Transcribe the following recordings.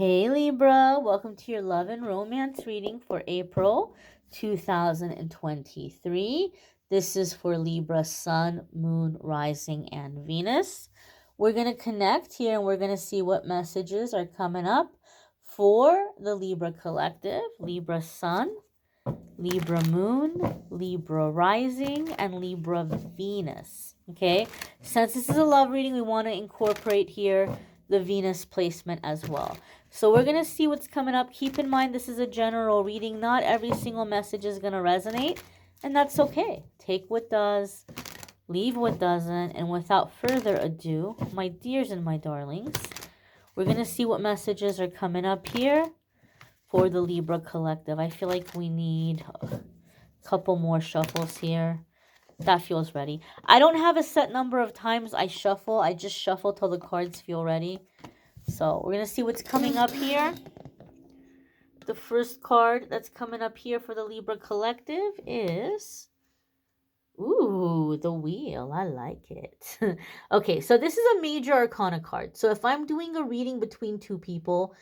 Hey Libra, welcome to your love and romance reading for April 2023. This is for Libra Sun, Moon, Rising, and Venus. We're going to connect here and we're going to see what messages are coming up for the Libra collective, Libra Sun, Libra Moon, Libra Rising, and Libra Venus. Okay, since this is a love reading, we want to incorporate here the Venus placement as well. So we're going to see what's coming up. Keep in mind, this is a general reading. Not every single message is going to resonate, and that's okay. Take what does, leave what doesn't, and without further ado, my dears and my darlings, we're going to see what messages are coming up here for the Libra collective. I feel like we need a couple more shuffles here. That feels ready. I don't have a set number of times I shuffle. I just shuffle till the cards feel ready. So we're going to see what's coming up here. The first card that's coming up here for the Libra collective is... Ooh, the wheel. I like it. Okay, so this is a major arcana card. So if I'm doing a reading between two people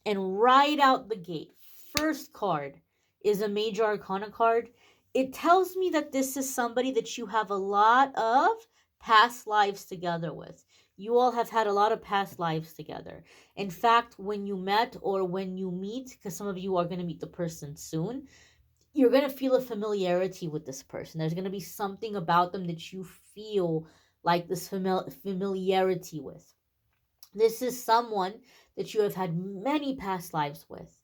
and right out the gate, first card is a major arcana card, it tells me that this is somebody that you have a lot of past lives together with. You all have had a lot of past lives together. In fact, when you met or when you meet, because some of you are going to meet the person soon, you're going to feel a familiarity with this person. There's going to be something about them that you feel like this familiarity with. This is someone that you have had many past lives with,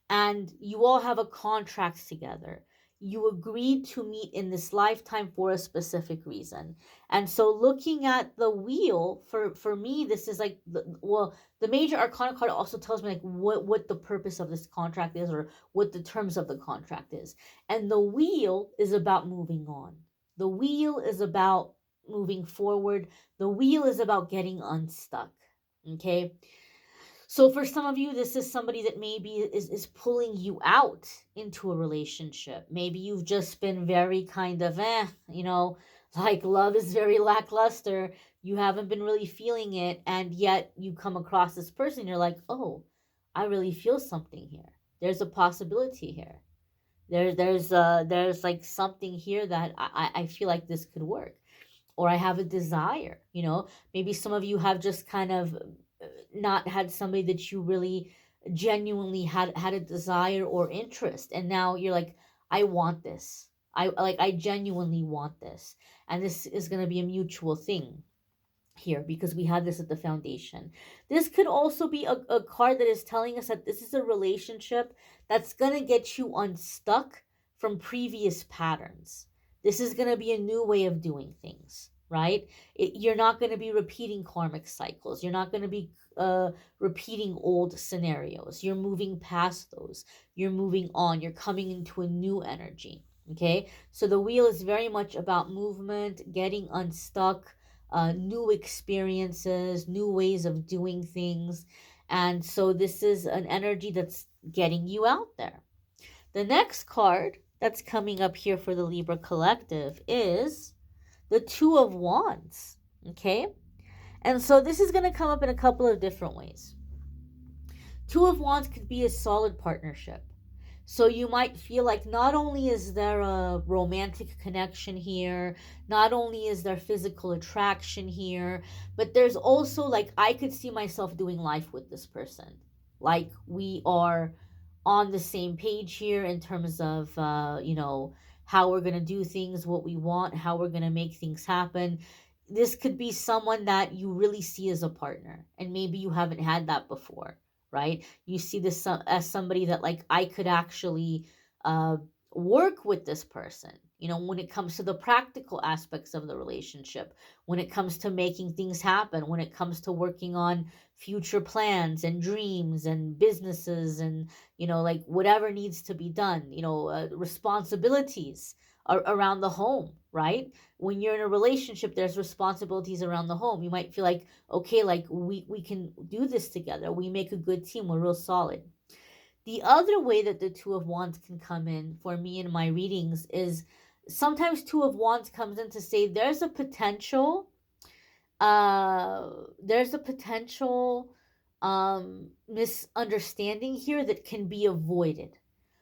and you all have a contract together. You agreed to meet in this lifetime for a specific reason. And so looking at the wheel, for me, this is like, the major arcana card also tells me like what the purpose of this contract is, or what the terms of the contract is. And the wheel is about moving on. The wheel is about moving forward. The wheel is about getting unstuck. Okay, so for some of you, this is somebody that maybe is pulling you out into a relationship. Maybe you've just been very kind of like love is very lackluster. You haven't been really feeling it, and yet you come across this person, you're like, oh, I really feel something here. There's a possibility here. There's like something here that I feel like this could work, or I have a desire. Maybe some of you have just kind of not had somebody that you really genuinely had a desire or interest, and now you're like, I want this. I genuinely want this, and this is going to be a mutual thing here because we have this at the foundation. This could also be a card that is telling us that this is a relationship that's going to get you unstuck from previous patterns. This is going to be a new way of doing things, right? You're not going to be repeating karmic cycles. You're not going to be repeating old scenarios. You're moving past those. You're moving on. You're coming into a new energy. Okay, so the wheel is very much about movement, getting unstuck, new experiences, new ways of doing things. And so this is an energy that's getting you out there. The next card that's coming up here for the Libra collective is the Two of Wands. Okay, and so this is going to come up in a couple of different ways. Two of Wands could be a solid partnership. So you might feel like not only is there a romantic connection here, not only is there physical attraction here, but there's also like, I could see myself doing life with this person. Like we are on the same page here in terms of, how we're going to do things, what we want, how we're going to make things happen. This could be someone that you really see as a partner, and maybe you haven't had that before, right? You see this as somebody that like I could actually uh, work with this person, when it comes to the practical aspects of the relationship, when it comes to making things happen, when it comes to working on future plans and dreams and businesses and, like whatever needs to be done, responsibilities around the home, right? When you're in a relationship, there's responsibilities around the home. You might feel like, okay, like we can do this together. We make a good team. We're real solid. The other way that the Two of Wands can come in for me in my readings is sometimes Two of Wands comes in to say there's a potential misunderstanding here that can be avoided.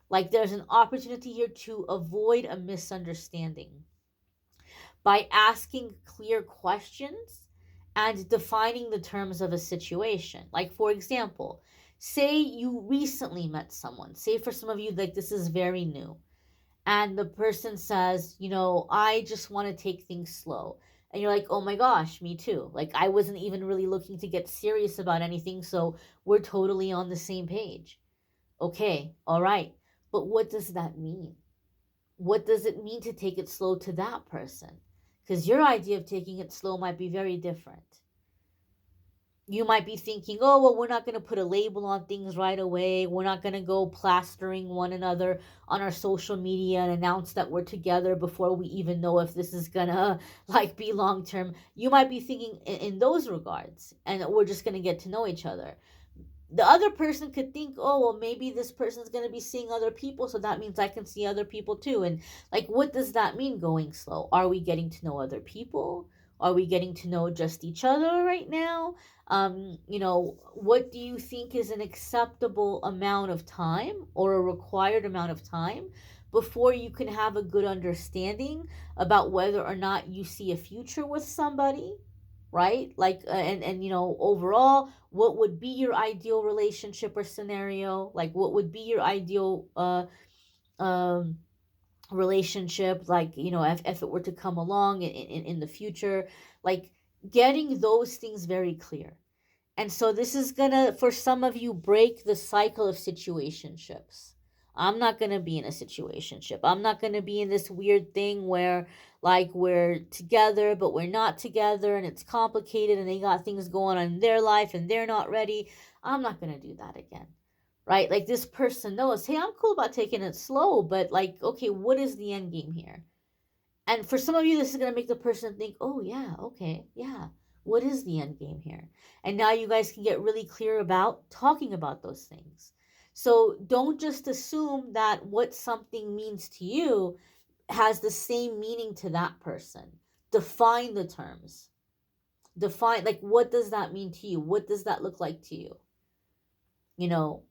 Like there's an opportunity here to avoid a misunderstanding by asking clear questions and defining the terms of a situation. Like, for example, say you recently met someone. Say for some of you, like this is very new. And the person says, I just want to take things slow. And you're like, oh my gosh, me too. Like, I wasn't even really looking to get serious about anything. So we're totally on the same page. Okay, all right. But what does that mean? What does it mean to take it slow to that person? Because your idea of taking it slow might be very different. You might be thinking, oh, well, we're not going to put a label on things right away. We're not going to go plastering one another on our social media and announce that we're together before we even know if this is going to like be long term. You might be thinking in those regards, and we're just going to get to know each other. The other person could think, oh, well, maybe this person's going to be seeing other people, so that means I can see other people too. And like, what does that mean, going slow? Are we getting to know other people? Are we getting to know just each other right now? What do you think is an acceptable amount of time or a required amount of time before you can have a good understanding about whether or not you see a future with somebody? Right, like overall, what would be your ideal relationship or scenario? Like, what would be your ideal um relationship, like, if it were to come along in the future? Like, getting those things very clear. And so this is gonna, for some of you, break the cycle of situationships. I'm not gonna be in a situationship. I'm not gonna be in this weird thing where like we're together but we're not together and it's complicated and they got things going on in their life and they're not ready. I'm not gonna do that again. Right? Like, this person knows, hey, I'm cool about taking it slow, but like, okay, what is the end game here? And for some of you, this is going to make the person think, oh, yeah, okay, yeah, what is the end game here? And now you guys can get really clear about talking about those things. So don't just assume that what something means to you has the same meaning to that person. Define the terms. Define, like, what does that mean to you? What does that look like to you? You know,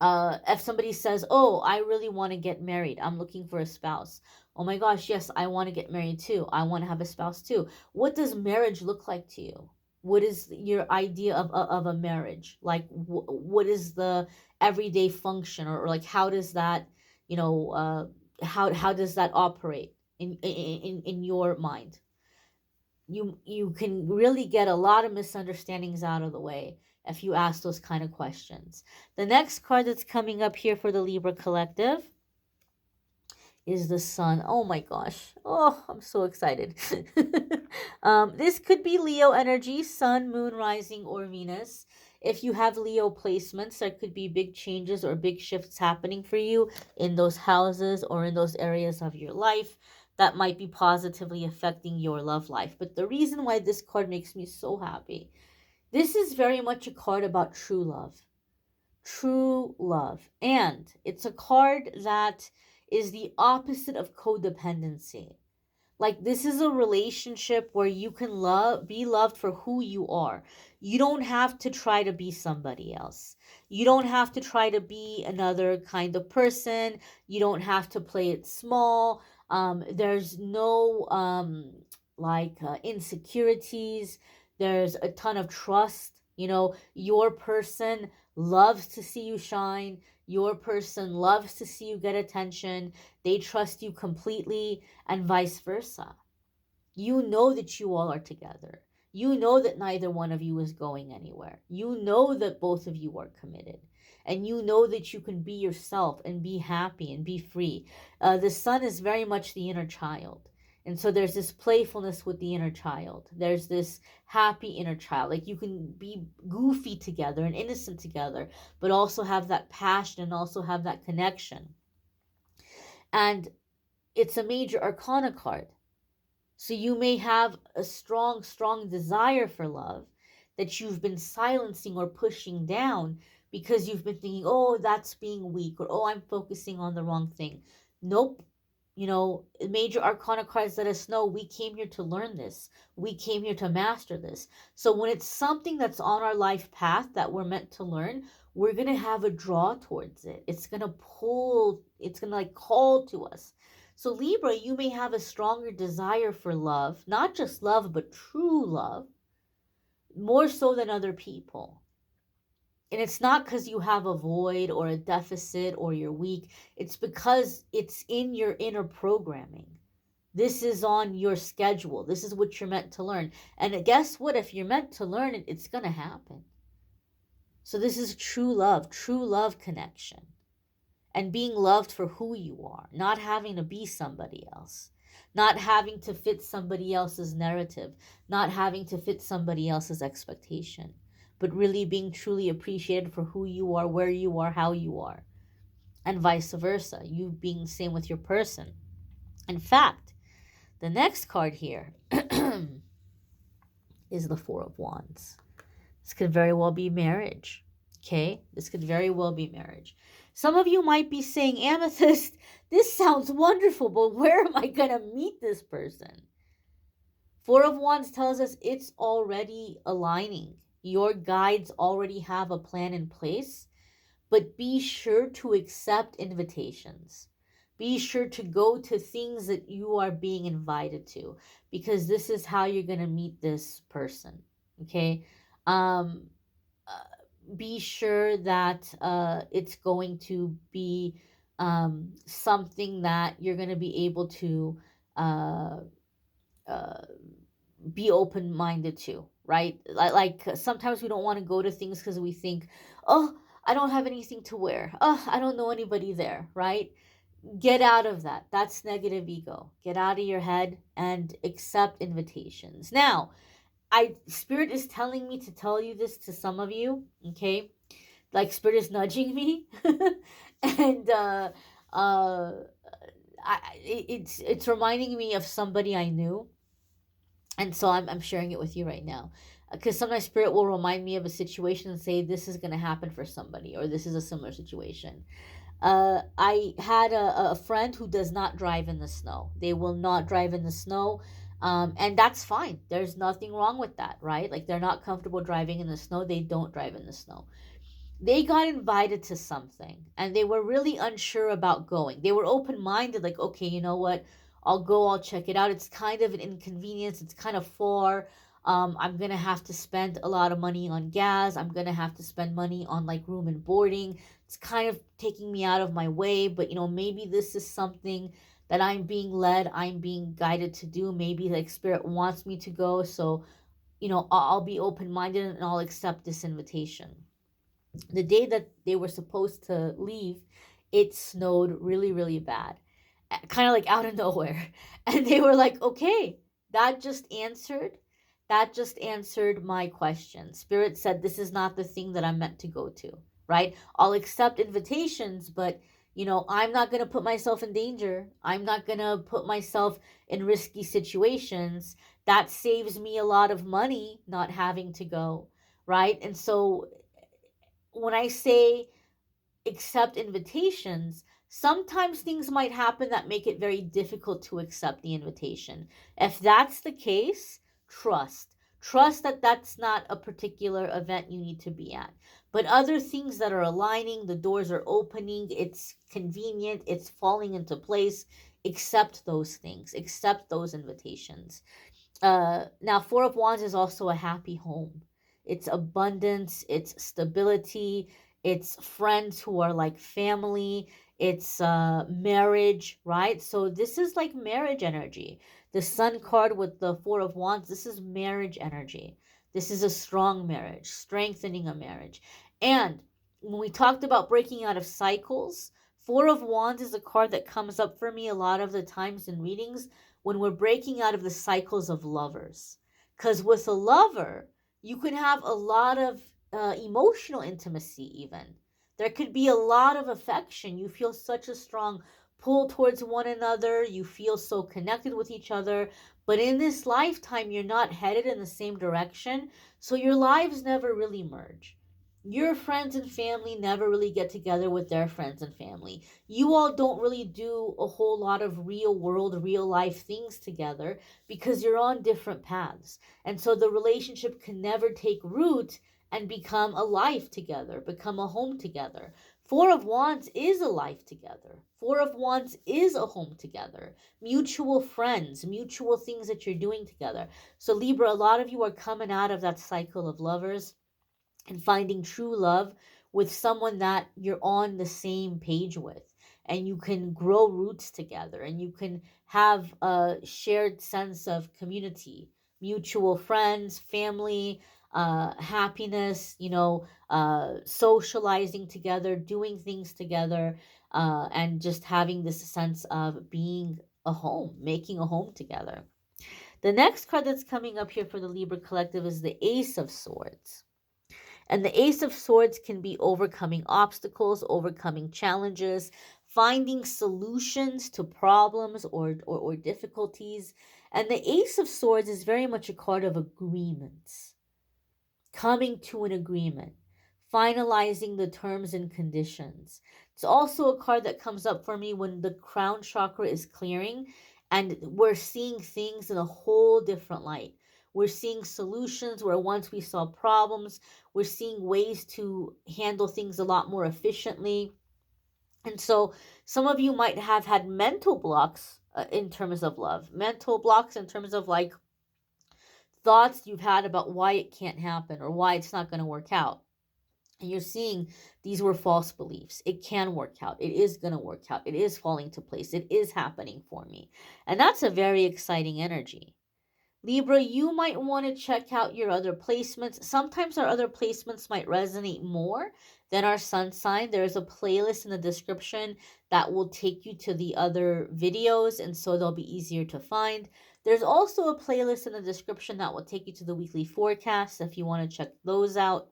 if somebody says, oh, I really want to get married, I'm looking for a spouse. Oh my gosh, yes, I want to get married too. I want to have a spouse too. What does marriage look like to you? What is your idea of a marriage? Like, what is the everyday function, or like, how does that, how does that operate in your mind? You can really get a lot of misunderstandings out of the way if you ask those kind of questions. The next card that's coming up here for the Libra collective is the Sun. Oh my gosh. Oh, I'm so excited. This could be Leo energy, Sun, Moon, Rising, or Venus. If you have Leo placements, there could be big changes or big shifts happening for you in those houses or in those areas of your life that might be positively affecting your love life. But the reason why this card makes me so happy, this is very much a card about true love. True love. And it's a card that is the opposite of codependency. Like, this is a relationship where you can be loved for who you are. You don't have to try to be somebody else. You don't have to try to be another kind of person. You don't have to play it small. There's no insecurities. There's a ton of trust. Your person loves to see you shine. Your person loves to see you get attention. They trust you completely, and vice versa. You know that you all are together. You know that neither one of you is going anywhere. You know that both of you are committed. And you know that you can be yourself and be happy and be free. The Sun is very much the inner child. And so there's this playfulness with the inner child. There's this happy inner child. Like, you can be goofy together and innocent together, but also have that passion and also have that connection. And it's a major arcana card. So you may have a strong, strong desire for love that you've been silencing or pushing down because you've been thinking, oh, that's being weak, or oh, I'm focusing on the wrong thing. Nope. Major arcana cards let us know we came here to learn this. We came here to master this. So when it's something that's on our life path that we're meant to learn, we're going to have a draw towards it. It's going to pull, it's going to like call to us. So Libra, you may have a stronger desire for love, not just love, but true love, more so than other people. And it's not because you have a void or a deficit or you're weak. It's because it's in your inner programming. This is on your schedule. This is what you're meant to learn. And guess what? If you're meant to learn it, it's going to happen. So this is true love connection. And being loved for who you are, not having to be somebody else, not having to fit somebody else's narrative, not having to fit somebody else's expectation, but really being truly appreciated for who you are, where you are, how you are, and vice versa, you being the same with your person. In fact, the next card here is the Four of Wands. This could very well be marriage. Okay, this could very well be marriage. Some of you might be saying, Amethyst, this sounds wonderful, but where am I going to meet this person? Four of Wands tells us it's already aligning. Your guides already have a plan in place, but be sure to accept invitations. Be sure to go to things that you are being invited to, because this is how you're going to meet this person. Okay? Be sure that it's going to be something that you're going to be able to uh, uh, be open-minded to, right? Like sometimes we don't want to go to things because we think, oh, I don't have anything to wear. Oh, I don't know anybody there, right? Get out of that. That's negative ego. Get out of your head and accept invitations. Now, Spirit is telling me to tell you this to some of you, okay? Like Spirit is nudging me, and it's reminding me of somebody I knew, and so I'm sharing it with you right now, because sometimes Spirit will remind me of a situation and say this is going to happen for somebody, or this is a similar situation. I had a friend who does not drive in the snow. They will not drive in the snow. And that's fine. There's nothing wrong with that, right? Like they're not comfortable driving in the snow. They don't drive in the snow. They got invited to something and they were really unsure about going. They were open minded, like, okay, you know what? I'll go, I'll check it out. It's kind of an inconvenience. It's kind of far. I'm going to have to spend a lot of money on gas. I'm going to have to spend money on like room and boarding. It's kind of taking me out of my way, but maybe this is something that I'm being led, I'm being guided to do. Maybe like Spirit wants me to go. So, I'll be open minded and I'll accept this invitation. The day that they were supposed to leave, it snowed really, really bad, kind of like out of nowhere. And they were like, okay, that just answered. That just answered my question. Spirit said, this is not the thing that I'm meant to go to, right? I'll accept invitations, but I'm not going to put myself in danger. I'm not going to put myself in risky situations. That saves me a lot of money not having to go, right? And so when I say accept invitations, sometimes things might happen that make it very difficult to accept the invitation. If that's the case, trust. Trust that that's not a particular event you need to be at. But other things that are aligning, the doors are opening, it's convenient, it's falling into place, accept those things, accept those invitations. Now, Four of Wands is also a happy home. It's abundance, it's stability, it's friends who are like family, it's marriage, right? So this is like marriage energy. The Sun card with the Four of Wands, this is marriage energy. This is a strong marriage, strengthening a marriage. And when we talked about breaking out of cycles, Four of Wands is a card that comes up for me a lot of the times in readings when we're breaking out of the cycles of lovers. Because with a lover, you can have a lot of emotional intimacy even. There could be a lot of affection. You feel such a strong pull towards one another. You feel so connected with each other. But in this lifetime, you're not headed in the same direction. So your lives never really merge. Your friends and family never really get together with their friends and family. You all don't really do a whole lot of real world, real life things together because you're on different paths. And so the relationship can never take root and become a life together, become a home together. Four of Wands is a life together. Four of Wands is a home together. Mutual friends, mutual things that you're doing together. So, Libra, a lot of you are coming out of that cycle of lovers and finding true love with someone that you're on the same page with, and you can grow roots together, and you can have a shared sense of community, mutual friends, family, happiness, socializing together, doing things together, and just having this sense of being a home, making a home together. The next card that's coming up here for the Libra collective is the Ace of Swords. And the Ace of Swords can be overcoming obstacles, overcoming challenges, finding solutions to problems or difficulties. And the Ace of Swords is very much a card of agreements, coming to an agreement, finalizing the terms and conditions. It's also a card that comes up for me when the crown chakra is clearing and we're seeing things in a whole different light. We're seeing solutions where once we saw problems, we're seeing ways to handle things a lot more efficiently. And so some of you might have had mental blocks in terms of love, mental blocks in terms of like thoughts you've had about why it can't happen or why it's not going to work out. And you're seeing these were false beliefs. It can work out. It is going to work out. It is falling to place. It is happening for me. And that's a very exciting energy. Libra, you might want to check out your other placements. Sometimes our other placements might resonate more than our sun sign. There's a playlist in the description that will take you to the other videos, and so they'll be easier to find. There's also a playlist in the description that will take you to the weekly forecast if you want to check those out.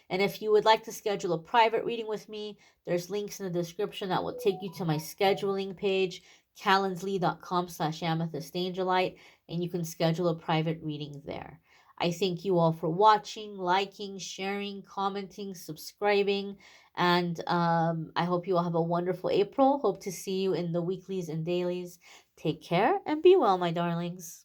And if you would like to schedule a private reading with me, there's links in the description that will take you to my scheduling page, calendly.com/amethystangelite, and you can schedule a private reading there. I thank you all for watching, liking, sharing, commenting, subscribing, and I hope you all have a wonderful April. Hope to see you in the weeklies and dailies. Take care and be well, my darlings.